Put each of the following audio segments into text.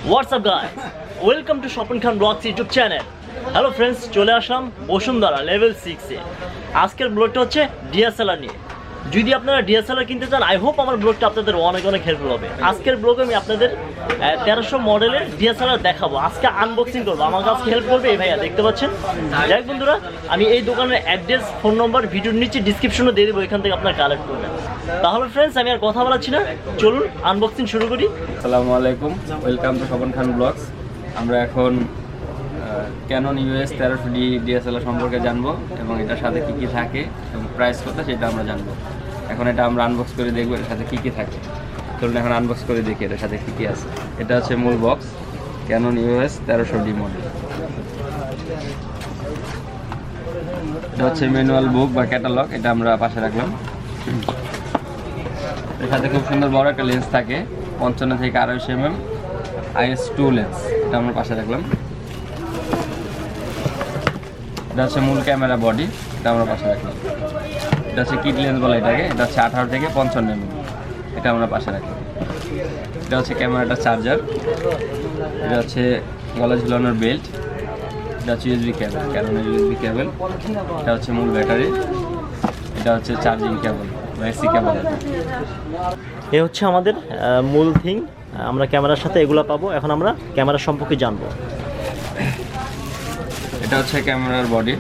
WhatsApp guys, welcome to Swapan Khan vlogs YouTube channel. Hello friends, চলে আসলাম Bashundhara level 6-এ। আজকের ব্লগটা হচ্ছে ডিএসএলআর নিয়ে। যদি আপনারা ডিএসএলআর কিনতে চান, আই হোপ আমার ব্লগটা আপনাদের অনেক হেল্পফুল হবে। আজকের ব্লগে আমি আপনাদের 1300 মডেলের ডিএসএলআর দেখাবো। আজকে আনবক্সিং করবো, আমার কাছে হেল্প করবে এই ভাইয়া, দেখতে পাচ্ছেন। যাই হোক বন্ধুরা, আমি এই দোকানের অ্যাড্রেস, ফোন নম্বর ভিডিওর নিচে ডিসক্রিপশনে দিয়ে দেবো, এখান থেকে আপনারা কালেক্ট করবেন। তাহলে ফ্রেন্ডস, আমি আর কথা বলাচ্ছি না, চলুন আনবক্সিং শুরু করি। আসসালামু আলাইকুম, welcome to Swapan Khan vlogs. আমরা এখন ক্যানন ইউএস 1300D ডিএসএলআর সম্পর্কে জানবো এবং এটার সাথে কী কী থাকে এবং প্রাইস কত সেটা আমরা জানবো। এখন এটা আমরা আনবক্স করে দেখবো এটার সাথে কী কী থাকে। চলুন এখন আনবক্স করে দেখি এটার সাথে কী কী আছে। এটা হচ্ছে মূল box, Canon US 1300D model. এটা হচ্ছে ম্যানুয়াল বুক বা ক্যাটালগ, এটা আমরা পাশে রাখলাম। এর সাথে খুব সুন্দর বড় একটা লেন্স থাকে, 55 থেকে 250 mm IS2 লেন্স, এটা আমরা পাশে রাখলাম। এটা হচ্ছে মূল ক্যামেরা বডি, এটা আমরা পাশে রাখলাম। এটা হচ্ছে কিট লেন্স বলে এটাকে, এটা হচ্ছে 18 থেকে 55 mm, এটা আমরা পাশে রাখলাম। এটা হচ্ছে ক্যামেরাটা চার্জার, এটা হচ্ছে গলা ঝুলানোর বেল্ট, এটা হচ্ছে ইউএসবি কেবল, ক্যাননের ইউএসবি কেবল। এটা হচ্ছে মূল ব্যাটারি, এটা হচ্ছে চার্জিং কেবল বা এসি কেবল। এ হচ্ছে আমাদের মূল থিং, আমরা ক্যামেরার সাথে এগুলো পাবো। এখন আমরা ক্যামেরা সম্পর্কে জানবো। এটা হচ্ছে ক্যামেরার বডি,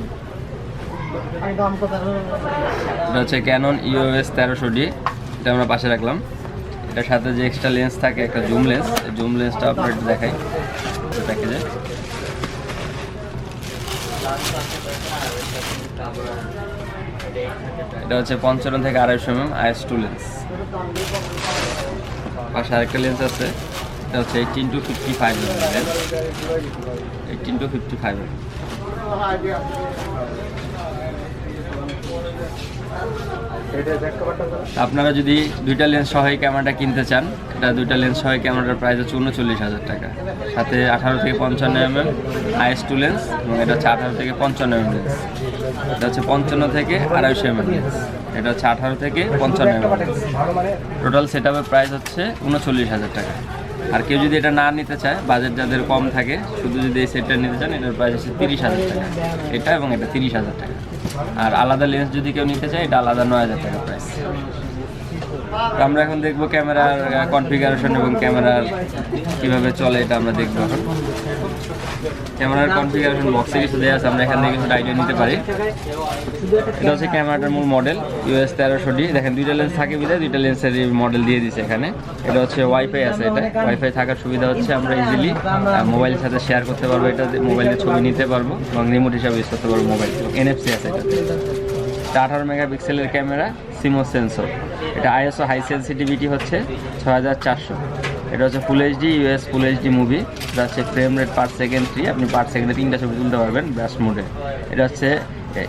এটা হচ্ছে ক্যানন ইউএস 1300D, এটা আমরা পাশে রাখলাম। এটার সাথে যে এক্সট্রা লেন্স থাকে, একটা জুম লেন্স, জুম লেন্সটা আপনার দেখাই প্যাকেজে। এটা হচ্ছে 55 থেকে 250 mm IS2 লেন্স। পাশে আরেকটা লেন্স আছে, এটা হচ্ছে 18 to 55 mm lens, 18 to 55 mm। আপনারা যদি দুইটা লেন্স সহ ক্যামেরাটা কিনতে চান, এটা দুইটা লেন্স সহ ক্যামেরাটার প্রাইস হচ্ছে 39,000 টাকা। সাথে 18 থেকে 55 mm IS2 লেন্স এবং এটা হচ্ছে 18 থেকে 55 mm লেন্স। এটা হচ্ছে 55 থেকে 250 mm লেন্স, এটা হচ্ছে 18 থেকে 55 mm লেন্স। টোটাল সেটআপের প্রাইস হচ্ছে 39,000 টাকা। আর কেউ যদি এটা না নিতে চায়, বাজেট যাদের কম থাকে, শুধু যদি এই সেটটা নিতে চান, এটার প্রাইস হচ্ছে 30,000 টাকা, এটা এবং এটা 30,000 টাকা। আর আলাদা লেন্স যদি কেউ নিতে চায়, এটা আলাদা 9,000 টাকা প্রাইস। আমরা এখন দেখবো ক্যামেরার কনফিগারেশন এবং ক্যামেরার কীভাবে চলে, এটা আমরা দেখবো এখন। ক্যামেরার কনফিগারেশন বক্সে কিছু দেওয়া আছে, আমরা এখান থেকে কিছু আইডিয়া নিতে পারি। এটা হচ্ছে ক্যামেরাটার মূল মডেল ইউএস 1300D। দেখেন দুইটা লেন্স থাকে বিধায় দুইটা লেন্সের মডেল দিয়ে দিচ্ছে এখানে। এটা হচ্ছে ওয়াইফাই আছে, এটা ওয়াইফাই থাকার সুবিধা হচ্ছে আমরা ইজিলি মোবাইলের সাথে শেয়ার করতে পারবো, এটা মোবাইলে ছবি নিতে পারবো এবং রিমোট হিসাবে ইউজ করতে পারবো মোবাইল। NFC আছে এটাতে। এটা 18 মেগাপিক্সেলের ক্যামেরা, সিমোস সেন্সর। এটা ISO হাই সেন্সিটিভিটি হচ্ছে 6400। এটা হচ্ছে ফুল HD ইউএস ফুল HD মুভি। এটা হচ্ছে ফ্রেম রেট পার সেকেন্ড 3, আপনি পার সেকেন্ডে 3টা ছবি তুলতে পারবেন ব্রাশ মোডে। এটা হচ্ছে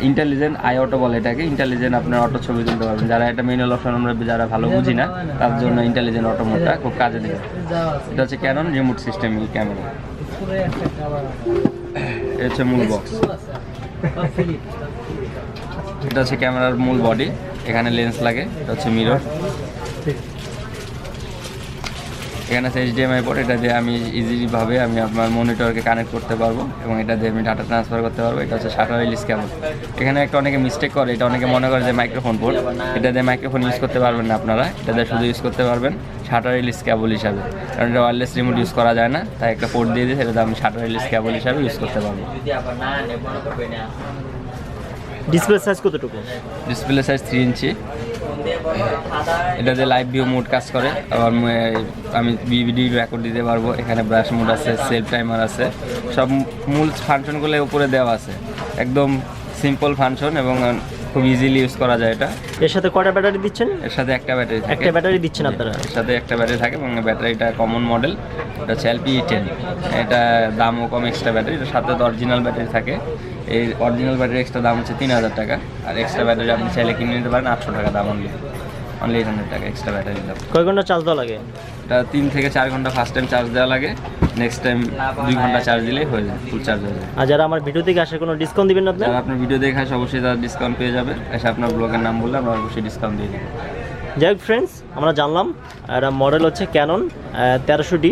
ইন্টেলিজেন্ট আই অটো বলে এটাকে, ইন্টেলিজেন্ট আপনার অটো ছবি তুলতে পারবেন। যারা এটা ম্যানুয়াল অপশন আমরা যারা ভালো বুঝি না, তার জন্য ইন্টেলিজেন্ট অটো মোডটা খুব কাজে দেবে। এটা হচ্ছে ক্যানন রিমোট সিস্টেম ক্যামেরা। এটা হচ্ছে মূল বক্স। এটা হচ্ছে ক্যামেরার মূল বডি, এখানে লেন্স লাগে, এটা হচ্ছে মিরর, এখানে আছে HDMI পোর্ট। এটা দিয়ে আমি ইজিলিভাবে আমি আপনার মনিটরকে কানেক্ট করতে পারবো এবং এটা দিয়ে আমি ডাটা ট্রান্সফার করতে পারবো। এটা হচ্ছে শাটার রিলিজ কেবল। এখানে একটা অনেকে মিস্টেক করে, এটা অনেকে মনে করে যে মাইক্রোফোন পোর্ট, এটা দিয়ে মাইক্রোফোন ইউজ করতে পারবেন না আপনারা, এটা দিয়ে শুধু ইউজ করতে পারবেন শাটার রিলিজ কেবল হিসাবে, কারণ এটা ওয়্যারলেস রিমোট ইউজ করা যায় না, তাই একটা পোর্ট দিয়ে দিয়ে সেটা আমি শাটার রিলিজ কেবল হিসাবে ইউজ করতে পারবো। ডিসপ্লে সাইজ কতটুকু? ডিসপ্লে সাইজ 3 ইঞ্চি। এটা যে লাইভ ভিউ মোড কাজ করে, আবার আমি ভিডিও রেকর্ড দিতে পারবো। এখানে ব্রাশ মোড আছে, সেলফ টাইমার আছে, সব মূল ফাংশনগুলো উপরে দেওয়া আছে। একদম সিম্পল ফাংশন এবং খুব ইজিলি ইউজ করা যায় এটা। এর সাথে কয়টা ব্যাটারি দিচ্ছেন? এর সাথে একটা ব্যাটারি থাকে। একটা ব্যাটারি দিচ্ছেন আপনারা? এর সাথে একটা ব্যাটারি থাকে এবং ব্যাটারিটা কমন মডেল, এটা হচ্ছে LPE10। এটা দামও কম, এক্সট্রা ব্যাটারি। এর সাথে অরিজিনাল ব্যাটারি থাকে। এই অরিজিনাল ব্যাটারি এক্সট্রা দাম হচ্ছে 3,000 টাকা, আর এক্সট্রা ব্যাটারি আপনি চাইলে কিনে নিতে পারেন 800 টাকা দাম, অনলি 800 টাকা এক্সট্রা ব্যাটারি দাম। কয় ঘন্টা চার্জ দেওয়া লাগে? এটা 3 থেকে 4 ঘন্টা ফার্স্ট টাইম চার্জ দেওয়া লাগে, নেক্সট টাইম 2 ঘন্টা চার্জ দিলেই হয়ে যায়, ফুল চার্জ হয়ে যায়। আর যারা আমার ভিডিও দেখে আসে, কোনো ডিসকাউন্ট দিবেন না আপনি? যারা আপনার ভিডিও দেখে আসে অবশ্যই তারা ডিসকাউন্ট পেয়ে যাবে। এসে আপনার ব্লগের নাম বললে আমরা অবশ্যই ডিসকাউন্ট দিয়ে দেবো। যাই হোক ফ্রেন্ডস, আমরা জানলাম এটা মডেল হচ্ছে ক্যানন 1300D।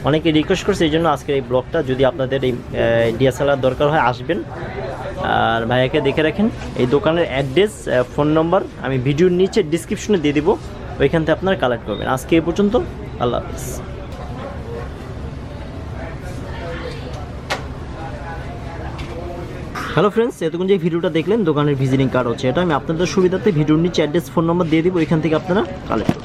অনেকে রিকোয়েস্ট করছে, এই জন্য আজকের এই ব্লগটা। যদি আপনাদের এই ডিএসএলআর দরকার হয় আসবেন, আর ভাইয়াকে দেখে রাখেন। এই দোকানের অ্যাড্রেস, ফোন নম্বর আমি ভিডিওর নিচে ডিসক্রিপশনে দিয়ে দিব, ওইখান থেকে আপনারা কালেক্ট করবেন। আজকে এই পর্যন্ত, আল্লাহ হাফিজ। হ্যালো ফ্রেন্ডস, এতক্ষণ যে ভিডিওটা দেখলেন দোকানের ভিজিটিং কার্ড হচ্ছে এটা। আমি আপনাদের সুবিধার্থে ভিডিওর নিচে অ্যাড্রেস, ফোন নম্বর দিয়ে দিব, ওইখান থেকে আপনারা কালেক্ট করবেন।